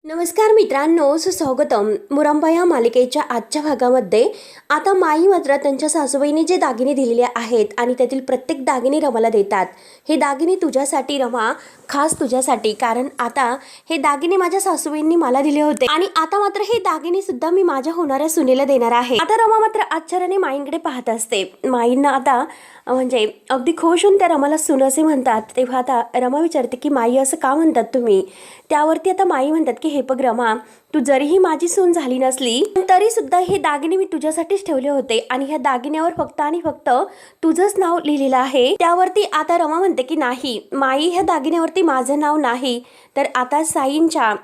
नमस्कार मित्रांनो, सुस्वागतम. मुरंबा या मालिकेच्या आजच्या भागामध्ये आता माई मात्र त्यांच्या सासूबाईंनी जे दागिने दिलेले आहेत आणि त्यातील प्रत्येक दागिने रमाला देतात. हे दागिने तुझ्यासाठी रमा, खास तुझ्यासाठी, कारण आता हे दागिने माझ्या सासूबाईंनी मला दिले होते आणि आता मात्र हे दागिने सुद्धा मी माझ्या होणाऱ्या सुनेला देणार आहे. आता रमा मात्र आश्चर्याने माईंकडे पाहत असते. माईंना आता म्हणजे अगदी खुश होऊन त्या रमाला सून असे म्हणतात. तेव्हा आता रमा विचारते की माई असं का म्हणतात तुम्ही. त्यावरती आता माई म्हणतात की हे बघ रमा, तू जरीही माझी सून झाली नसली तरी सुद्धा हे दागिने मी तुझ्यासाठीच ठेवले होते आणि ह्या दागिन्यावर फक्त आणि फक्त तुझंच नाव लिहिलेलं आहे. त्यावरती आता रमा म्हणते की नाही माई, ह्या दागिन्यावरती माझं नाव नाही, तर आता साईंच्या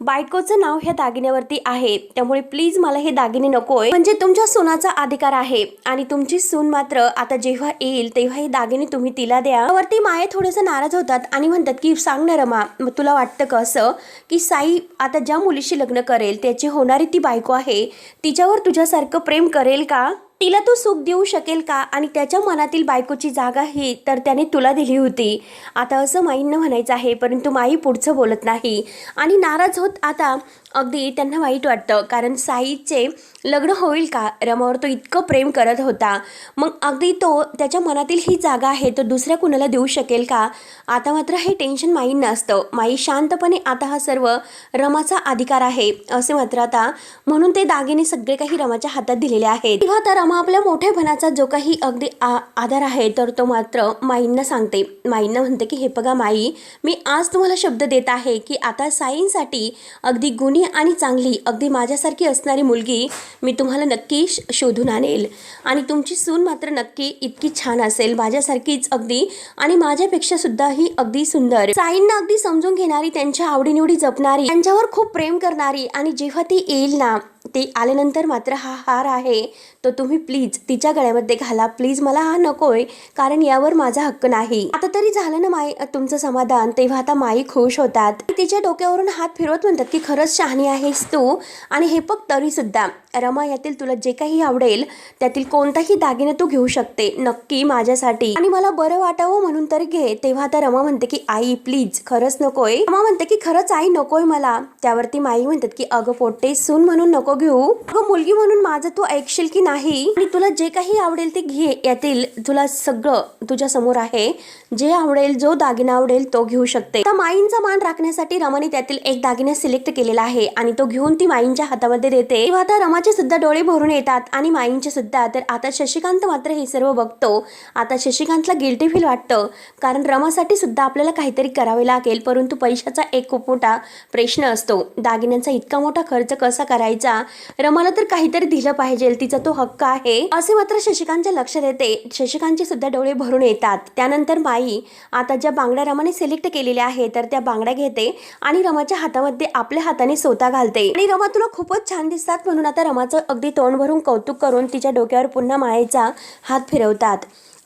बायकोचं नाव ह्या दागिन्यावरती आहे. त्यामुळे प्लीज मला हे दागिने नकोय. म्हणजे तुमच्या सोनाचा अधिकार आहे आणि तुमची सून मात्र आता जेव्हा येईल तेव्हा हे दागिने तुम्ही तिला द्या. त्यावरती माये थोडेसे नाराज होतात आणि म्हणतात की सांग ना रमा, मग तुला वाटतं का असं की साई आता ज्या मुलीशी लग्न करेल त्याची होणारी ती बायको आहे तिच्यावर तुझ्यासारखं प्रेम करेल का? तिला तो सुख देऊ शकेल का? आणि त्याच्या मनातील बायकोची जागा ही तर त्याने तुला दिली होती. आता असं माईंना म्हणायचं आहे, परंतु माई पुढचं बोलत नाही आणि नाराज होत आता अगदी त्यांना वाईट वाटतं, कारण साईचे लग्न होईल का? रमावर तो इतकं प्रेम करत होता, मग अगदी तो त्याच्या मनातील ही जागा आहे तो दुसऱ्या कुणाला देऊ शकेल का? आता मात्र हे टेन्शन माईंना असतं. माई शांतपणे आता हा सर्व रमाचा अधिकार आहे असे मात्र आता म्हणून ते दागिने सगळे काही रमाच्या हातात दिलेले आहेत. तेव्हा आता रमा आपल्या मोठेपणाचा जो काही अगदी आधार आहे तर तो मात्र माईंना सांगते. माईंना म्हणते की हे बघा माई, मी आज तुम्हाला शब्द देत आहे की आता साईंसाठी अगदी गुणी आणि चांगली अगदी माझ्यासारखी असणारी मुलगी मी तुम्हाला नक्की शोधून आणेल आणि तुमची सून मात्र नक्की इतकी छान असेल माझ्यासारखीच अगदी आणि माझ्यापेक्षा सुद्धा ही अगदी सुंदर, साईंना अगदी समजून घेणारी, त्यांच्या आवडीनिवडी जपणारी, त्यांच्यावर खूप प्रेम करणारी. आणि जेव्हा ती येईल ना, ते आल्यानंतर मात्र हा हार आहे तो तुम्ही प्लीज तिच्या गळ्यामध्ये घाला. प्लीज मला हा नकोय, कारण यावर माझा हक्क नाही. आता तरी झालं ना माई तुमचं समाधान. तेव्हा आता माई खुश होतात. तिच्या डोक्यावरून हात फिरवत म्हणतात की खरंच शहाणी आहेस तू. आणि हे बघ तरी सुद्धा रमा, यातील तुला जे काही आवडेल त्यातील कोणताही दागिने तू घेऊ शकते नक्की माझ्यासाठी आणि मला बरं वाटावं म्हणून तर घे. तेव्हा आता रमा म्हणते की आई प्लीज खरंच नकोय. रमा म्हणते की खरंच आई नकोय मला. त्यावरती माई म्हणतात की अगं पोट्टे, सून म्हणून नको घेऊ, अगं मुलगी म्हणून माझं तू ऐकशील की नाही, आणि तुला जे काही आवडेल ते घे. यातील तुला सगळं तुझ्या समोर आहे, जे आवडेल जो दागिना आवडेल तो घेऊ शकते. आता माईंचा मान राखण्यासाठी रमाने त्यातील एक दागिना सिलेक्ट केलेला आहे आणि तो घेऊन ती माईंच्या हातामध्ये देते. तेव्हा आता रमाचे सुद्धा डोळे भरून येतात आणि माईंचे सुद्धा. तर आता शशिकांत मात्र हे सर्व बघतो. आता शशिकांतला गिल्टी फील वाटतं, कारण रमासाठी सुद्धा आपल्याला काहीतरी करावे लागेल, परंतु पैशाचा एक खूप मोठा प्रश्न असतो. दागिन्यांचा इतका मोठा खर्च कसा करायचा? रमाला तर काहीतरी दिलं पाहिजे, तिचा तो हक्क आहे असे मात्र शशिकांतच्या लक्षात येते. शशिकांतचे सुद्धा डोळे भरून येतात. त्यानंतर माई आता ज्या बांगड्या रमाने सिलेक्ट केलेल्या आहे तर त्या बांगड्या घेते आणि रमाच्या हातामध्ये आपल्या हाताने सोता घालते. आणि रमा तुला खूपच छान दिसतात म्हणून आता रमाचं अगदी तोंड भरून कौतुक करून तिच्या डोक्यावर पुन्हा मायेचा हात फिरवतात.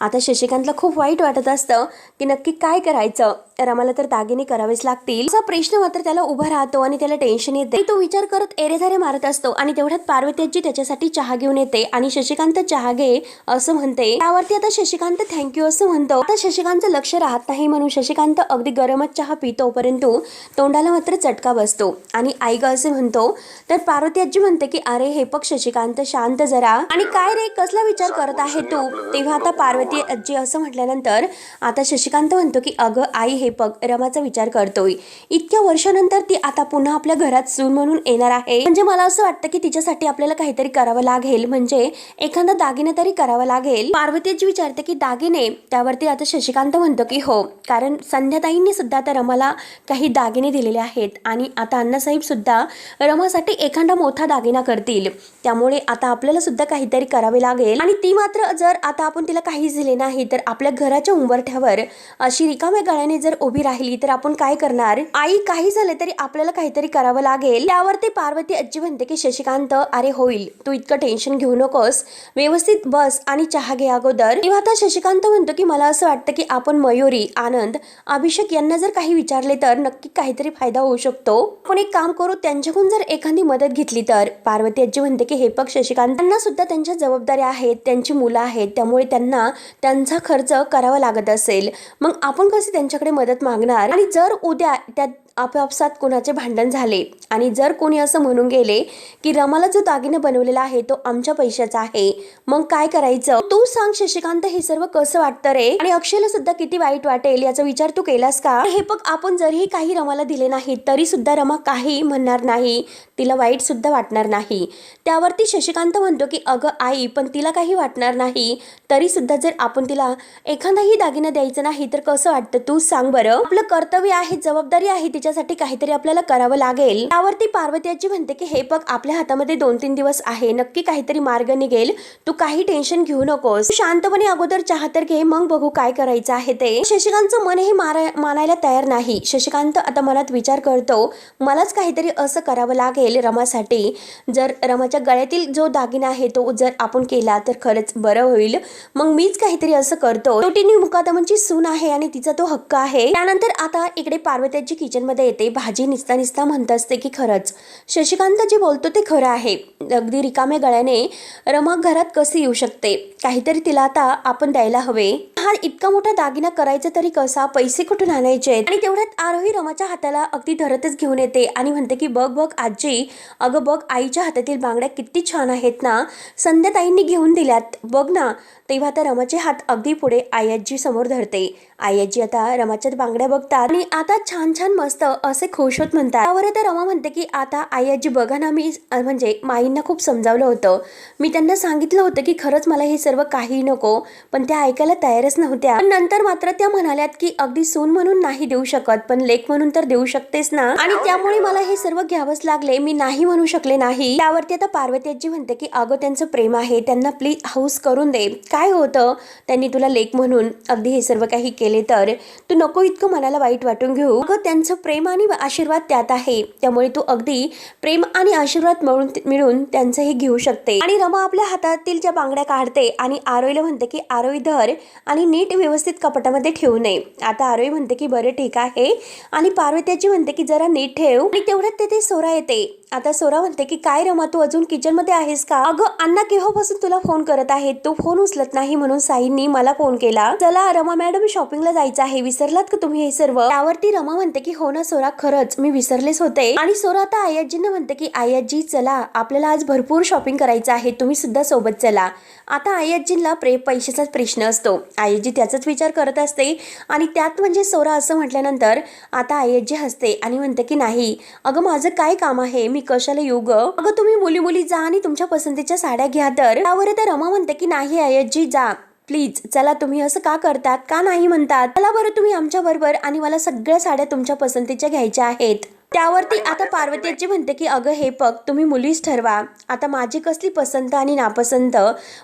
आता शशिकांतला खूप वाईट वाटत असतं की नक्की काय करायचं. रमाला तर दागिने करावेच लागतील असा प्रश्न मात्र त्याला उभा राहतो आणि त्याला टेन्शन येते. तो विचार करत एरेधारे मारत असतो आणि तेवढ्यात पार्वती आजी त्याच्यासाठी चहा घेऊन येते आणि शशिकांत चहा घे असं म्हणते. त्यावरती आता शशिकांत थँक्यू असं म्हणतो. आता शशिकांतचं लक्ष राहत नाही म्हणून शशिकांत अगदी गरमच चहा पितो, परंतु तोंडाला मात्र चटका बसतो आणि आई ग असे म्हणतो. तर पार्वती आजी म्हणते की अरे हे बघ शशिकांत, शांत जरा. आणि काय रे, कसला विचार करत आहे तू? तेव्हा आता पार्वती आजी असं म्हटल्यानंतर आता शशिकांत म्हणतो की अगं आई हे बघ, रमाचा विचार करतोय. इतक्या वर्षानंतर ती आता पुन्हा आपल्या घरात सून म्हणून येणार आहे, म्हणजे मला असं वाटतं की तिच्यासाठी आपल्याला काहीतरी करावं लागेल, म्हणजे एखादा दागिने तरी करावा लागेल. पार्वतीची विचारते की दागिने? त्यावरती आता शशिकांत म्हणतो की हो, कारण संध्याताईंनी सुद्धा आता रमाला काही दागिने दिलेले आहेत आणि आता अण्णासाहेब सुद्धा रमासाठी एखादा मोठा दागिना करतील. त्यामुळे आता आपल्याला सुद्धा काहीतरी करावे लागेल. आणि ती मात्र जर आता आपण तिला काहीच दिले नाही तर आपल्या घराच्या उंबरठ्यावर अशी रिकाम्या गळ्याने जर उभी राहिली तर आपण काय करणार? आई काही झाले तरी आपल्याला काहीतरी करावं लागेल. त्यावरती पार्वती आजी म्हणते की शशिकांत अरे होईल, तू इतकं टेन्शन घेऊ नकोस, व्यवस्थित बस आणि चहा घे अगोदर. तेव्हा आता शशिकांत म्हणतो की मला असं वाटतं की आपण मयुरी, आनंद, अभिषेक यांना जर काही विचारले तर नक्की काहीतरी फायदा होऊ शकतो. आपण एक काम करू, त्यांच्याकडून जर एखादी मदत घेतली तर. पार्वती आजी म्हणते की हे बघ शशिकांत, त्यांना सुद्धा त्यांच्या जबाबदाऱ्या आहेत, त्यांची मुलं आहेत, त्यामुळे त्यांना त्यांचा खर्च करावा लागत असेल, मग आपण कसे त्यांच्याकडे मदत मागणार? आणि जर उद्या त्या आपापसात कोणाचे भांडण झाले आणि जर कोणी असं म्हणून गेले की रमाला जो दागिने बनवलेला आहे तो आमच्या पैशाचा आहे, मग काय करायचं? तू सांग शशिकांत, हे सर्व कसं वाटतं रे? आणि अक्षयला सुद्धा किती वाईट वाटेल याचा विचार तू केलास का? हे बघ, आपण जरीही काही रमाला दिले नाही तरी सुद्धा रमा काही म्हणणार नाही, तिला वाईट सुद्धा वाटणार नाही. त्यावरती शशिकांत म्हणतो की अगं आई, पण तिला काही वाटणार नाही तरी सुद्धा जर आपण तिला एखादाही दागिना द्यायचं नाही तर कसं वाटतं तू सांग बरं? आपलं कर्तव्य आहे, जबाबदारी आहे, तिच्यासाठी काहीतरी आपल्याला करावं लागेल. त्यावरती पार्वती आजी म्हणते की हे बघ, आपल्या हातामध्ये 2-3 दिवस आहे, नक्की काहीतरी मार्ग निघेल, तू काही टेन्शन घेऊ नकोस, शांतपणे अगोदर चहा तर घे, मग बघू काय करायचं आहे ते. शशिकांतचं मन हे मानायला तयार नाही. शशिकांत आता मनात विचार करतो, मलाच काहीतरी असं करावं लागेल रमासाठी. जर रमाच्या गळ्यातील जो दागिना आहे तो जर आपण केला तर खरंच बरं होईल. मग मीच काहीतरी असं करतो. शेवटी मुकादमांची सून आहे आणि तिचा तो हक्क आहे. त्यानंतर आता इकडे पार्वतीची किचन मध्ये येते. भाजी निसता म्हणत असते की खरंच शशिकांत जे बोलतो ते खरं आहे. अगदी रिकाम्या गळ्याने रमा घरात कशी येऊ शकते? काहीतरी तिला आता आपण द्यायला हवे. हा इतका मोठा दागिना करायचा तरी कसा? पैसे कुठून आणायचे? आणि तेवढ्यात आरोही रमाच्या हाताला अगदी धरतच घेऊन येते आणि म्हणते की बघ बघ आजी, अगं बघ, आईच्या हातातील बांगड्या किती छान आहेत ना, संध्याताईंनी घेऊन दिल्यात बघ ना. तेव्हा आता रमाचे हात अगदी पुढे आयाजी समोर धरते. आयाजी आता रमाच्या बांगड्या बघतात आणि आता छान छान मस्त असे खुश होत म्हणतात. त्यावर आता रमा म्हणते की आता आयाजी बघा ना, मी म्हणजे माईंना खूप समजावलं होतं, मी त्यांना सांगितलं होतं की खरंच मला हे सर्व काही नको, पण त्या ऐकायला तयारच नव्हत्या. पण नंतर मात्र त्या म्हणाल्यात की अगदी सून म्हणून नाही देऊ शकत, पण लेक म्हणून तर देऊ शकतेस ना, आणि त्यामुळे मला हे सर्व घ्यावंच लागले, मी नाही म्हणू शकले नाही. त्यावरती आता पार्वती आजी म्हणते की अगं त्यांचं प्रेम आहे, त्यांना प्लीज हाऊस करून दे, काय होतं त्यांनी तुला लेक म्हणून अगदी हे सर्व काही केले तर तू नको इतकं मनाला वाईट वाटून घेऊ. अगं त्यांचं प्रेम आणि आशीर्वाद त्यात आहे, त्यामुळे तू अगदी प्रेम आणि आशीर्वाद मिळून त्यांचं हे घेऊ शकते. आणि रमा आपल्या हातातील ज्या बांगड्या काढते आणि आरोईला म्हणते की आरोई धर आणि नीट व्यवस्थित कपाटामध्ये ठेवू नये. आता आरोई म्हणते की बरं ठीक आहे, आणि पार्वतीची म्हणते की जरा नीट ठेव. आणि तेवढ्यात तिथे सोरा येते. आता सोरा म्हणते की काय रमा, तू अजून किचन मध्ये आहेस का? अगं अण्णा केव्हापासून तुला फोन करत आहेत, तू फोन उचलत नाही म्हणून साईंनी मला फोन केला. चला रमा मॅडम, शॉपिंगला जायचं आहे, विसरलात का तुम्ही हे सर्व? त्यावरती रमा म्हणते की हो ना सोरा, खरंच मी विसरलेच होते. आणि सोरा आता आयाजींना म्हणते की आयाजी चला, आपल्याला आज भरपूर शॉपिंग करायचं आहे, तुम्ही सुद्धा सोबत चला. आता आयाजींना पैशाचाच प्रश्न असतो. आयाजी त्याचाच विचार करत असते आणि त्यात म्हणजे सोरा असं म्हटल्यानंतर आता आयाजी हसते आणि म्हणते की नाही अगं, माझं काय काम आहे, मी कशाला येऊ ग? अगं तुम्ही मुली जा आणि तुमच्या पसंतीच्या साड्या घ्या तर. त्यावर आता रमा म्हणते की नाही आयाजी जा प्लीज, चला, तुम्ही असं का करतात, का नाही म्हणतात? चला बरं तुम्ही आमच्या बरोबर, आणि मला सगळ्या साड्या तुमच्या पसंतीच्या घ्यायच्या आहेत. त्यावरती आता पार्वतीची म्हणते की अगं हे बघ, तुम्ही मुलीच ठरवा, आता माझी कसली पसंत आणि नापसंत,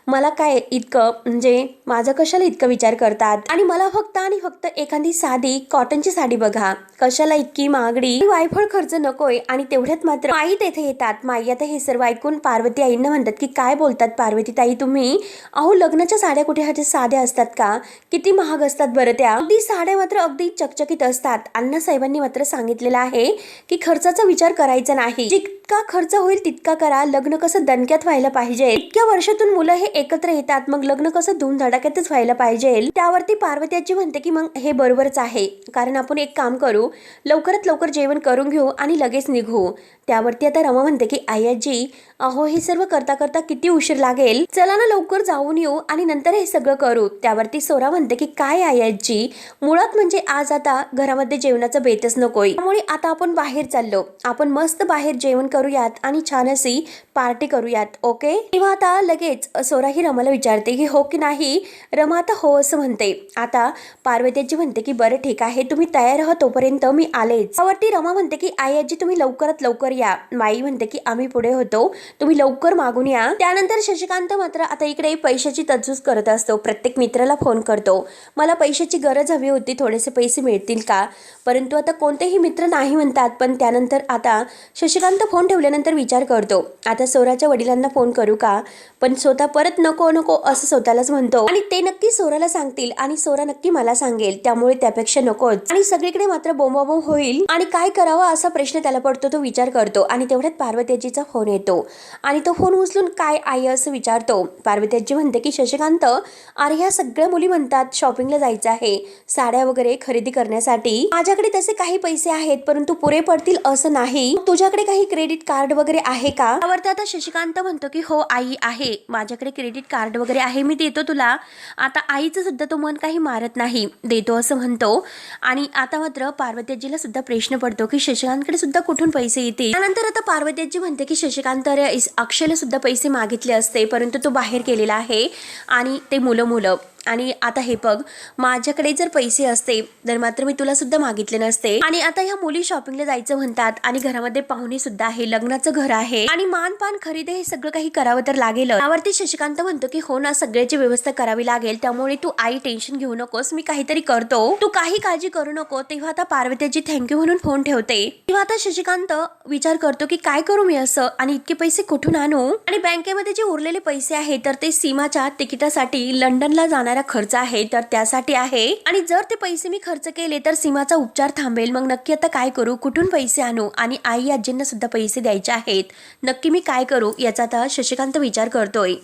मला काय इतकं, म्हणजे माझा कशाला इतकं विचार करतात, आणि मला फक्त आणि फक्त एखादी साधी कॉटनची साडी बघा, कशाला इतकी महागडी वायफळ खर्च नकोय. आणि तेवढ्यात मात्र माई तेथे येतात. माई आता हे सर्व ऐकून पार्वती आईंना म्हणतात की काय बोलतात पार्वती ताई तुम्ही? अहो लग्नाच्या साड्या कुठे साध्या असतात का? किती महाग असतात बरं त्या. अगदी साड्या मात्र अगदी चकचकीत असतात. अण्णासाहेबांनी मात्र सांगितलेलं आहे की खर्चाचा विचार करायचा नाही, जितका खर्च होईल तितका करा. लग्न कसं दणक्यात व्हायला पाहिजे, इतक्या वर्षातून मुलं हे एकत्र येतात, मग लग्न कसं धूमधडाक्यातच व्हायला पाहिजे. त्यावरती पार्वतीची म्हणते की मग हे बरोबरच आहे, कारण आपण एक काम करू, लवकरात लवकर जेवण करून घेऊ आणि लगेच निघू. त्यावरती आता रमा म्हणते की आयाजी अहो हे सर्व करता करता किती उशीर लागेल, चला ना लवकर जाऊन येऊ आणि नंतर हे सगळं करू. त्यावरती सोरा म्हणते की काय आयाजी, मुळात म्हणजे आज आता घरामध्ये जेवणाचा बेतच नकोय, त्यामुळे आता आपण बाहेर चाललो, आपण मस्त बाहेर जेवण करूयात आणि छान अशी पार्टी करूयात, ओके? तेव्हा आता लगेच सोरा ही रमाला विचारते की हो की नाही. रमा आता हो असं म्हणते. आता पार्वतीची म्हणते की बरं ठीक आहे, तुम्ही तयार आहात तोपर्यंत मी आलेच. त्यावरती रमा म्हणते की आयाजी तुम्ही लवकरात लवकर या. माई म्हणते की आम्ही पुढे होतो, तुम्ही लवकर मागून या. त्यानंतर शशिकांत मात्र आता इकडे पैशाची तजवीज करत असतो. प्रत्येक मित्राला फोन करतो, मला पैशाची गरज हवी होती, थोडेसे पैसे मिळतील का? परंतु आता कोणतेही मित्र नाही म्हणतात. पण त्यानंतर आता शशिकांत फोन फोन ठेवल्यानंतर विचार करतो, आता सोराच्या वडिलांना फोन करू का, पण स्वतः परत नको नको असं स्वतःलाच म्हणतो आणि ते नक्की सोराला सांगतील आणि सोरा नक्की मला सांगेल, त्यामुळे त्यापेक्षा नकोच. आणि सगळीकडे मात्र बोंबाबोंब होईल आणि काय करावं असा प्रश्न त्याला पडतो. तो विचार करतो आणि तेवढ्यात पार्वतीजीचा फोन येतो आणि तो फोन उचलून काय आहे असं विचारतो. पार्वतीजी म्हणते की शशिकांत, अरे ह्या सगळ्या मुली म्हणतात शॉपिंगला जायचं आहे, साड्या वगैरे खरेदी करण्यासाठी. माझ्याकडे तसे काही पैसे आहेत परंतु पुरे पडतील असं नाही. तुझ्याकडे काही क्रेडिट कार्ड वगैरे आहे का? त्यावरती आता शशिकांत म्हणतो की हो आई आहे, माझ्याकडे क्रेडिट कार्ड वगैरे आहे, मी देतो तुला. आता आईचं सुद्धा तो मन काही मारत नाही, देतो असं म्हणतो. आणि आता मात्र पार्वतीजीला सुद्धा प्रश्न पडतो की शशिकांतकडे सुद्धा कुठून पैसे येतील. त्यानंतर आता पार्वतीजी म्हणते की शशिकांत अक्षयला सुद्धा पैसे मागितले असते परंतु तो बाहेर गेलेला आहे आणि ते मुलं आणि आता हे बघ, माझ्याकडे जर पैसे असते तर मात्र मी तुला सुद्धा मागितले नसते. आणि आता ह्या मुली शॉपिंगला जायचं म्हणतात आणि घरामध्ये पाहुणे सुद्धा आहे, लग्नाचं घर आहे आणि मानपान खरेदी हे सगळं काही करावं तर लागेल. त्यावरती शशिकांत म्हणतो की हो ना, सगळ्याची व्यवस्था करावी लागेल, त्यामुळे तू आई टेन्शन घेऊ नकोस, मी काहीतरी करतो, तू काही काळजी करू नको. तेव्हा आता पार्वतीजी थँक्यू म्हणून फोन ठेवते. तेव्हा आता शशिकांत विचार करतो की काय करू मी असं आणि इतके पैसे कुठून आणू. आणि बँकेमध्ये जे उरलेले पैसे आहेत तर ते सीमाच्या तिकिटासाठी लंडनला जाणार खर्च आहे तर त्यासाठी आहे. आणि जर ते पैसे मी खर्च केले तर सीमाचा उपचार थांबेल. मग नक्की आता काय करू, कुठून पैसे आणू आणि आई आजींना सुद्धा पैसे द्यायचे आहेत, नक्की मी काय करू याचा आता शशिकांत विचार करतोय.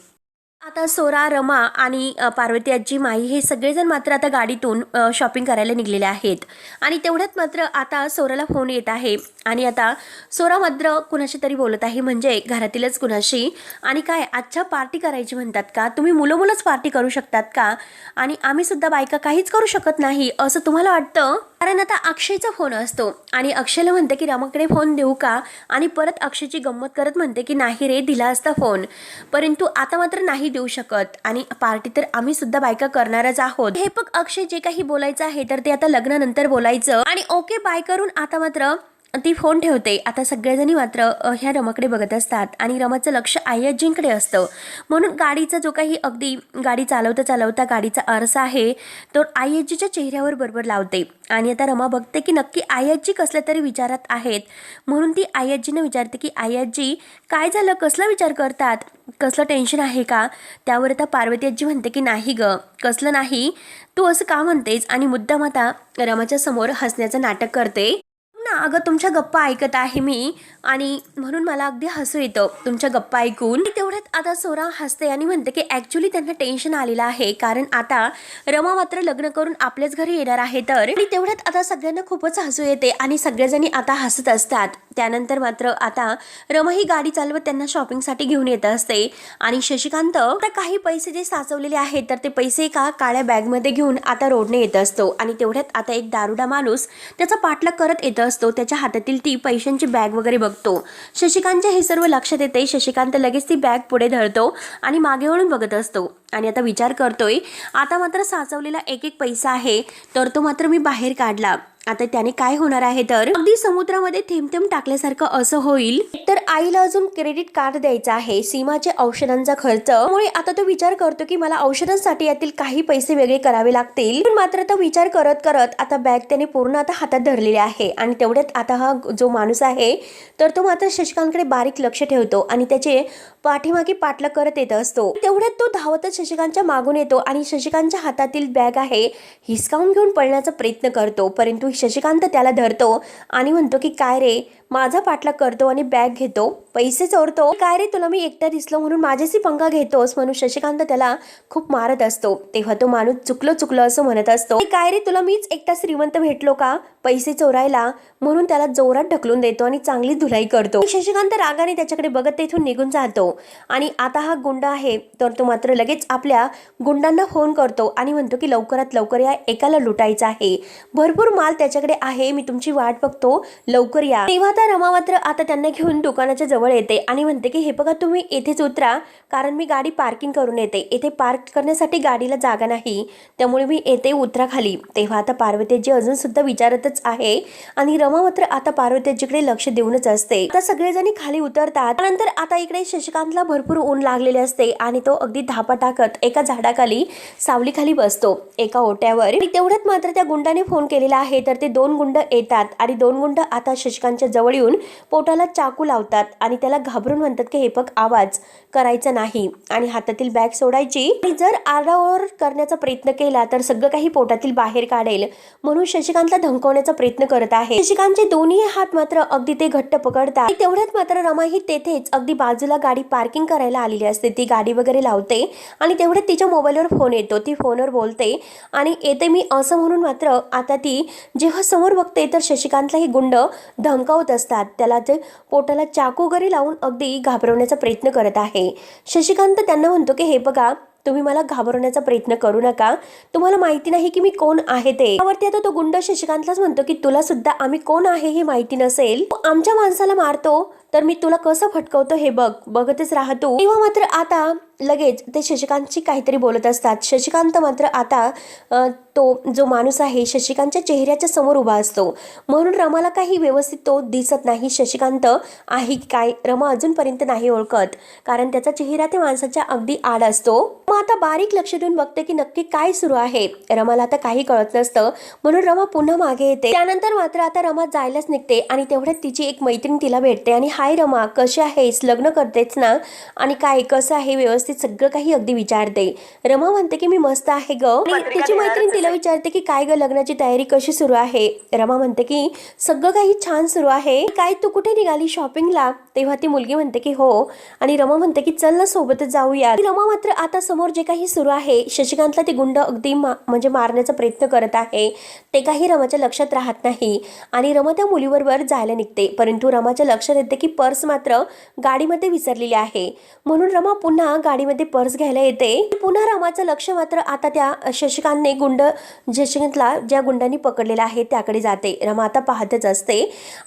आता सोरा, रमा आणि पार्वती आजी, माई हे सगळेजण मात्र आता गाडीतून शॉपिंग करायला निघलेले आहेत. आणि तेवढ्यात मात्र आता सोराला फोन येत आहे आणि आता सोरा मात्र कुणाशी तरी बोलत आहे, म्हणजे घरातीलच कुणाशी. आणि काय आजच्या पार्टी करायची म्हणतात का, तुम्ही मुलंच पार्टी करू शकतात का, आणि आम्ही सुद्धा बायका काहीच करू शकत नाही असं तुम्हाला वाटतं. कारण आता अक्षयचा फोन असतो आणि अक्षयला म्हणते की रमाकडे फोन देऊ का, आणि परत अक्षयची गंमत करत म्हणते की नाही रे, दिला असता फोन, परंतु आता मात्र नाही देऊ शकत आणि पार्टी तर आम्ही सुद्धा बायका करणारच आहोत. हे बघ अक्षय, जे काही बोलायचं आहे तर ते आता लग्नानंतर बोलायचं. आणि ओके बाय करून आता मात्र ती फोन ठेवते. आता सगळेजणी मात्र ह्या रमाकडे बघत असतात आणि रमाचं लक्ष आई आजींकडे असतं. म्हणून गाडीचा जो काही अगदी गाडी चालवता गाडीचा आरसा आहे तो आई आजीच्या चेहऱ्यावर बरोबर लावते. आणि आता रमा बघते की नक्की आई आजी कसल्या तरी विचारात आहेत, म्हणून ती आई आजीने विचारते की आई आजी काय झालं, कसला विचार करतात, कसलं टेन्शन आहे का. त्यावर आता पार्वती आजी म्हणते की नाही ग, कसलं नाही, तू असं का म्हणतेस. आणि मुद्दाम आता रमाच्या समोर हसण्याचं नाटक करते ना. अगं तुमच्या गप्पा ऐकत आहे मी आणि म्हणून मला अगदी हसू येतं तुमच्या गप्पा ऐकून. तेवढ्यात आता सोरा हसते आणि म्हणते की ऍक्च्युली त्यांना टेन्शन आलेलं आहे, कारण आता रमा मात्र लग्न करून आपल्याच घरी येणार आहे तर. आणि तेवढ्यात आता सगळ्यांना खूपच हसू येते आणि सगळेजणी आता हसत असतात. त्यानंतर मात्र आता रमा ही गाडी चालवत त्यांना शॉपिंगसाठी घेऊन येत असते. आणि शशिकांत आता काही पैसे जे साचवलेले आहेत तर ते पैसे एका काळ्या बॅगमध्ये घेऊन आता रोडने येत असतो. आणि तेवढ्यात आता एक दारुडा माणूस त्याचा पाठलाग करत येत असतो. त्याच्या हातातील ती पैशांची बॅग वगैरे बघतो. शशिकांतच्या हे सर्व लक्षात येते. शशिकांत लगेच ती बॅग पुढे धरतो आणि मागे वळून बघत असतो आणि आता विचार करतोय, आता मात्र साचवलेला एक एक पैसा आहे तर तो मात्र मी बाहेर काढला. आता त्याने काय होणार आहे तर अगदी समुद्रामध्ये थेंब थेंब टाकल्यासारखं असं होईल. तर आईला अजून क्रेडिट कार्ड द्यायचा आहे, सीमाच्या औषधांचा खर्च, त्यामुळे आता तो विचार करतो की मला औषधांसाठी यातील काही पैसे वेगळे करावे लागतील. पण मात्र तो विचार करत करत आता बॅग त्याने पूर्ण आता हातात धरलेली आहे. आणि तेवढ्यात आता हा जो माणूस आहे तर तो मात्र शशिकांतकडे बारीक लक्ष ठेवतो आणि त्याचे पाठीमागे पाठलाग करत येत असतो. तेवढ्यात तो धावतच शशिकांतच्या मागून येतो आणि शशिकांतच्या हातातील बॅग आहे हिसकावून घेऊन पळण्याचा प्रयत्न करतो. परंतु शशिकांत त्याला धरतो आणि म्हणतो की काय रे, माझा पाठलाग करतो आणि बॅग घेतो, पैसे चोरतो, काय रे तुला मी एकटा दिसलो म्हणून माझ्याशी पंगा घेतोस, म्हणून शशिकांत त्याला खूप मारत असतो. तेव्हा तो माणूस चुकलं असं म्हणत असतो, काय रे तुला मीच एकटा श्रीमंत भेटलो का पैसे चोरायला, म्हणून त्याला जोरात ढकलून देतो आणि चांगली धुलाई करतो. शशिकांत रागाने त्याच्याकडे बघत तेथून निघून जातो. आणि आता हा गुंड आहे तर तो मात्र लगेच आपल्या गुंडांना फोन करतो आणि म्हणतो की लवकरात लवकर या एकाला लुटायचं आहे, भरपूर माल त्याच्याकडे आहे, मी तुमची वाट बघतो, लवकर या. तेव्हा आता रमा मात्र आता त्यांना घेऊन दुकानाच्या जवळ येते आणि म्हणते की हे बघा तुम्ही येथेच उतरा, कारण मी गाडी पार्किंग करून येते, येथे पार्क करण्यासाठी गाडीला जागा नाही, त्यामुळे मी येते, उतरा खाली. तेव्हा आता पार्वतीजी अजून सुद्धा विचारतच आहे आणि रमा मात्र आता पार्वतीजीकडे लक्ष देऊनच असते. आता सगळेजणी खाली उतरतात. त्यानंतर आता इकडे शशिकांतला भरपूर ऊन लागलेले असते आणि तो अगदी धापा टाकत एका झाडाखाली सावलीखाली बसतो एका ओट्यावर. आणि तेवढ्यात मात्र त्या गुंडाने फोन केलेला आहे तर ते दोन गुंड येतात आणि दोन गुंड आता शशिकांतच्या जवळ येऊन पोटाला चाकू लावतात. लावतात आणि त्याला घाबरून म्हणतात की हे बघ आवाज करायचा नाही आणि हातातील बॅग सोडायची आणि जर आरडाओरड करण्याचा प्रयत्न केला तर सगळं काही पोटातील बाहेर काढेल म्हणून शशिकांतला धमकवण्याचा प्रयत्न करत आहे। शशिकांतचे दोन्ही हात मात्र अगदी ते घट्ट पकडतात। तेवढ्यात मात्र रमा ही तेथेच अगदी बाजूला गाडी पार्किंग करायला आलेली असते। ती गाडी वगैरे लावते आणि तेवढ्यात तिच्या मोबाईलवर फोन येतो। ती फोनवर बोलते आणि येते मी असं म्हणून मात्र आता ती जेव्हा समोर बघते तर शशिकांतला हे गुंड धमकावत असतात। त्याला ते पोटाला चाकू वगैरे लावून अगदी घाबरवण्याचा प्रयत्न करत आहे। शशिकांत त्यांना म्हणतो की हे बघा तुम्ही मला घाबरवण्याचा प्रयत्न करू नका, तुम्हाला माहिती नाही की मी कोण आहे ते। त्यावरती आता तो गुंड शशिकांतलाच म्हणतो की तुला सुद्धा आम्ही कोण आहे हे माहिती नसेल, आमच्या माणसाला मारतो तर मी तुला कसं फटकवतो हे बघतच राहतो। तेव्हा मात्र आता लगेच ते शशिकांतची काहीतरी बोलत असतात। शशिकांत मात्र आता तो जो माणूस आहे शशिकांतच्या चेहऱ्याच्या समोर उभा असतो म्हणून रमाला काही व्यवस्थित तो दिसत नाही शशिकांत आहे काय रमा अजूनपर्यंत नाही ओळखत, कारण त्याचा चेहरा त्या माणसाच्या अगदी आड असतो। मग आता बारीक लक्ष देऊन बघते की नक्की काय सुरू आहे। रमाला आता काही कळत नसतं म्हणून रमा पुन्हा मागे येते। त्यानंतर मात्र आता रमा जायलाच निघते आणि तेवढ्यात तिची एक मैत्रीण तिला भेटते आणि हाय रमा कशी आहेस, लग्न करतेच ना आणि काय कसं आहे व्यवस्थित सगळं काही अगदी विचारते। रमा म्हणते की मी मस्त आहे ग आणि तिची मैत्रीण तिला विचारते की काय ग लग्नाची तयारी कशी सुरू आहे। रमा म्हणते की सगळं काही छान सुरू आहे, काय तू कुठे निघाली शॉपिंगला? तेव्हा ती मुलगी म्हणते की हो आणि रमा म्हणते की चल ना सोबतच जाऊया। रमा मात्र आता समोर जे काही सुरू आहे शशिकांतला ते गुंड अगदी म्हणजे मारण्याचा प्रयत्न करत आहे ते काही रमाच्या लक्षात राहत नाही आणि रमा त्या मुलीबरोबर जायला निघते, परंतु रमाच्या लक्षात येते की पर्स मात्र गाडीमध्ये विसरलेली आहे म्हणून रमा पुन्हा गाडीमध्ये पर्स घ्यायला येते। पुन्हा रमाचं लक्ष मात्र आता त्या शशिकांतने शशिकांतला ज्या गुंडांनी पकडलेला आहे त्याकडे जाते। रमा आता पाहतच असते।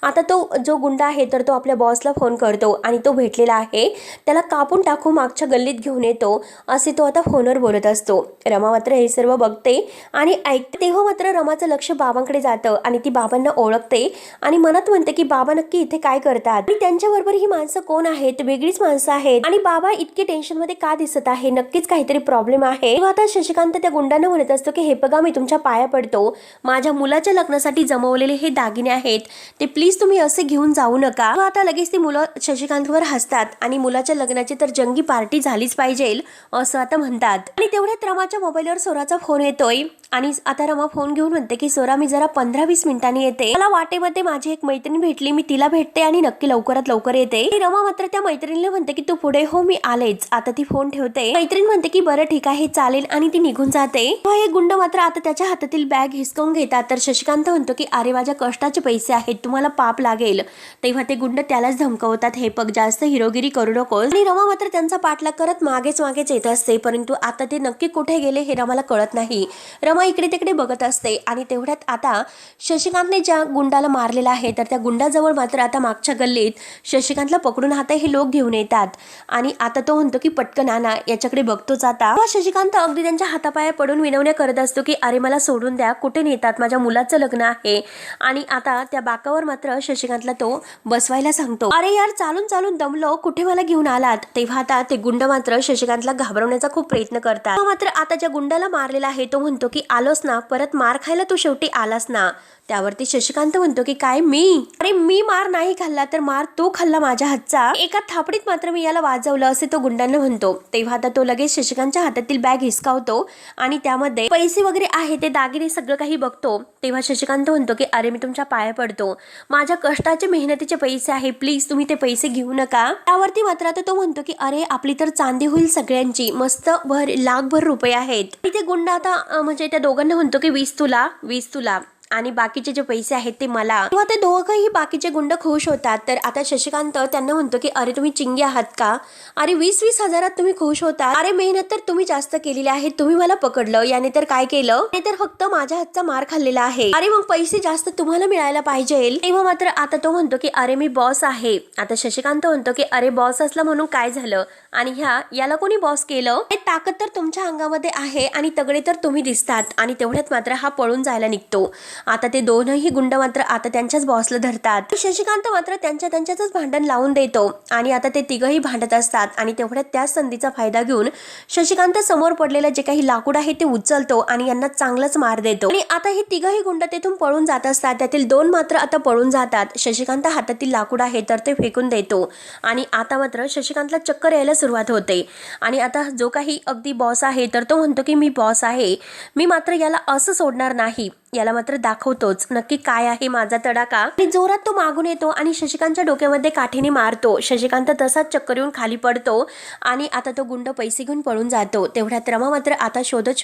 आता तो जो गुंड आहे तर तो आपल्या बॉसला फोन करतो आणि तो भेटलेला आहे, त्याला कापून टाकून मागच्या गल्लीत घेऊन येतो असे तो आता फोनवर बोलत असतो। रमा मात्र हे सर्व बघते आणि ऐकते। तेव्हा मात्र रमाचं लक्ष बाबांकडे जातं आणि ती बाबांना ओळखते आणि मनात म्हणते की बाबा नक्की इथे काय करतात आणि त्यांच्याबरोबर ही माणसं कोण आहेत, वेगळीच माणसं आहेत आणि बाबा इतके टेन्शन मध्ये का दिसत आहे, नक्कीच काहीतरी प्रॉब्लेम आहे। तेव्हा आता शशिकांत त्या गुंडांना म्हणत असतो की हे बघा मी तुमच्या पाया पडतो, माझ्या मुलाच्या लग्नासाठी जमवलेले हे दागिने आहेत ते प्लीज तुम्ही असे घेऊन जाऊ नका। आता लगेच ती मुलं शशिकांतवर हसतात आणि मुलाच्या लग्नाची तर जंगी पार्टी झालीच पाहिजे असं आता म्हणतात आणि तेवढ्यात रमाच्या मोबाईलवर सोराचा फोन येतोय आणि आता रमा फोन घेऊन म्हणते की सोरा मी जरा 15-20 मिनिटांनी येते, मला वाटेमध्ये माझी एक मैत्रीण भेटली, मी तिला भेटते आणि नक्की लवकरात लवकर येते। रमा मात्र त्या मैत्रिणीला म्हणते की तू पुढे हो मी आलेच। आता ती फोन ठेवते। मैत्रीण म्हणते की बरं ठीक आहे चालेल आणि ती निघून जाते। हे गुंड मात्र आता त्याच्या हातातील बॅग हिसकावून घेतात तर शशिकांत म्हणतो की अरे माझ्या कष्टाचे पैसे आहेत, तुम्हाला पाप लागेल। तेव्हा ते गुंड त्यालाच धमकवतात, हे पग जास्त हिरोगिरी करू नकोस आणि रमा मात्र त्यांचा पाठलाग करत मागेच येत असते, परंतु आता ते नक्की कुठे गेले हे रमाला कळत नाही। रमा इकडे तिकडे बघत असते आणि तेवढ्यात आता शशिकांतने ज्या गुंडाला मारलेला आहे तर त्या गुंडाजवळ मात्र आता मागच्या गल्लीत शशिकांतला पकडून हात हे लोक घेऊन येतात आणि आता तो म्हणतो की पटकन आणा, याच्याकडे बघतोच आता। शशिकांत अगदी त्यांच्या हातापाया पडून विनवण्या करत असतो की अरे मला सोडून द्या, कुठे नेतात, माझ्या मुलाचं लग्न आहे आणि आता त्या बाकावर मात्र शशिकांतला तो बसवायला सांगतो। अरे यार चालून चालून दमलो, कुठे मला घेऊन आलात? तेव्हा आता ते गुंड मात्र शशिकांतला घाबरवण्याचा खूप प्रयत्न करतात। मात्र आता ज्या गुंडाला मारलेला आहे तो म्हणतो की आलोस ना, परत मार खायला तू शेवटी आलास ना। त्यावरती शशिकांत म्हणतो की काय अरे मी मार नाही खाल्ला तर मार तो खाल्ला माझ्या हातचा, एका थापडीत मात्र मी याला वाजवलं असे तो गुंडांना म्हणतो। तेव्हा आता तो लगेच शशिकांतच्या हातातील बॅग हिसकावतो आणि त्यामध्ये पैसे वगैरे आहे ते दागिने सगळं काही बघतो। तेव्हा शशिकांत म्हणतो की अरे मी तुमच्या पाया पडतो, माझ्या कष्टाचे मेहनतीचे पैसे आहे, प्लीज तुम्ही ते पैसे घेऊ नका। त्यावरती मात्र आता तो म्हणतो की अरे आपली तर चांदी होईल सगळ्यांची, मस्त लाखभर रुपये आहेत। ते गुंड आता म्हणजे त्या दोघांना म्हणतो की 20 तुला आणि बाकीचे जे पैसे आहेत ते मला। तेव्हा ते दोघंही बाकीचे गुंड खुश होतात। तर आता शशिकांत त्यांना म्हणतो की अरे तुम्ही चिंगी आहात का? अरे 20-20 हजारात तुम्ही खुश होता? अरे मेहनत तर तुम्ही जास्त केलेली आहे, तुम्ही मला पकडलं, याने तर काय केलं, ते तर फक्त माझ्या हातचा मार खाल्लेला आहे, अरे मग पैसे जास्त तुम्हाला मिळायला पाहिजे। तेव्हा मात्र आता तो म्हणतो की अरे मी बॉस आहे। आता शशिकांत म्हणतो की अरे बॉस असला म्हणून काय झालं आणि याला कोणी बॉस केलं, हे ताकद तर तुमच्या अंगामध्ये आहे आणि तगडे तर तुम्ही दिसतात आणि तेवढ्यात मात्र हा पळून जायला निघतो। आता ते दोनही गुंड मात्र आता त्यांच्याच बॉसला धरतात। शशिकांत मात्र त्यांच्यातच भांडण लावून देतो आणि आता ते तिघही भांडत असतात आणि तेवढ्यात त्याच संधीचा फायदा घेऊन शशिकांत समोर पडलेलं जे काही लाकूड आहे ते उचलतो आणि यांना चांगलाच मार देतो आणि आता हे तिघही गुंड तेथून पळून जात असतात। त्यातील दोन मात्र आता पळून जातात। शशिकांत हातातील लाकूड आहे तर ते फेकून देतो आणि आता मात्र शशिकांतला चक्कर यायला सुरुवात होते आणि आता जो काही अगदी बॉस आहे तर तो म्हणतो की मी बॉस आहे, मी मात्र याला असं सोडणार नाही, याला मात्र दाखवतोच नक्की काय आहे माझा तडाखा। आणि जोरात तो मागून येतो आणि शशिकांतच्या डोक्यामध्ये काठीने मारतो। शशिकांत तसाच चक्कर येऊन खाली पडतो आणि आता तो गुंड पैसे घेऊन पळून जातो। तेवढ्यात रमा मात्र आता शोधत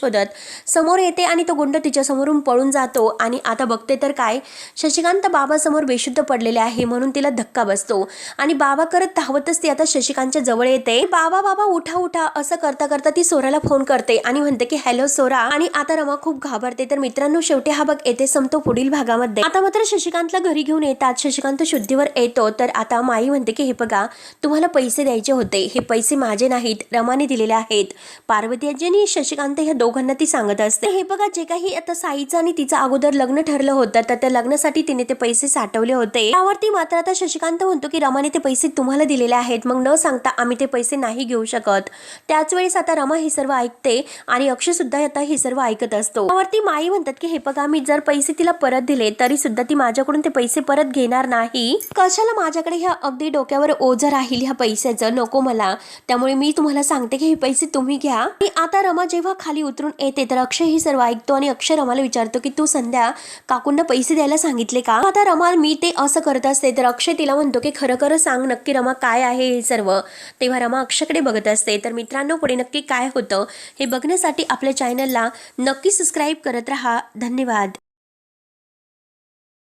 समोर येते आणि तो गुंड तिच्या समोरून पळून जातो आणि आता बघते तर काय, शशिकांत बाबा समोर बेशुद्ध पडलेले आहे म्हणून तिला धक्का बसतो आणि बाबा करत धावतच ती आता शशिकांतच्या जवळ येते। बाबा बाबा उठा उठा असं करता करता ती सोराला फोन करते आणि म्हणते की हॅलो सोरा। आणि आता रमा खूप घाबरते। तर मित्रांनो शेवटी हा भाग येथे संपतो पुढील भागामध्ये। आता मात्र शशिकांतला घरी घेऊन येतात। शशिकांत शुद्धीवर येतो तर आता माई म्हणते की हे बघा तुम्हाला पैसे द्यायचे होते, हे पैसे माझे नाहीत, रमाने दिलेले आहेत। पार्वती आजी आणि शशिकांत ह्या दोघांना ती सांगत असते हे बघा जे काही आता साईचं आणि तिचं अगोदर लग्न ठरलं होतं तर त्या लग्नासाठी तिने ते पैसे साठवले होते। त्यावरती मात्र आता शशिकांत म्हणतो की रमाने ते पैसे तुम्हाला दिलेले आहेत, मग न सांगता आम्ही ते पैसे नाही घेऊ शकत। त्याच वेळेस आता रमा हे सर्व ऐकते आणि अक्षय सुद्धा आता हे सर्व ऐकत असतो। त्यावरती माई म्हणतात की हे बघा मी जर पैसे तिला परत दिले तरी सुद्धा ती माझ्याकडून ते पैसे परत घेणार नाही, कशाला माझ्याकडे ह्या अगदी डोक्यावर ओझं राहील ह्या पैशाचं, नको मला, त्यामुळे मी तुम्हाला सांगते की हे पैसे तुम्ही घ्या। आणि आता रमा जेव्हा खाली उतरून येते तर अक्षय ही सर्व ऐकतो आणि अक्षय रमाला विचारतो की तू संध्या काकूंना पैसे द्यायला सांगितले का। आता रमा मी ते असं करत असते तर अक्षय तिला म्हणतो की खरं खरं सांग नक्की रमा काय आहे हे सर्व। तेव्हा रमा अक्षयकडे बघत असते। तर मित्रांनो पुढे नक्की काय होतं हे बघण्यासाठी आपल्या चॅनलला नक्की सबस्क्राईब करत राहा। धन्यवाद।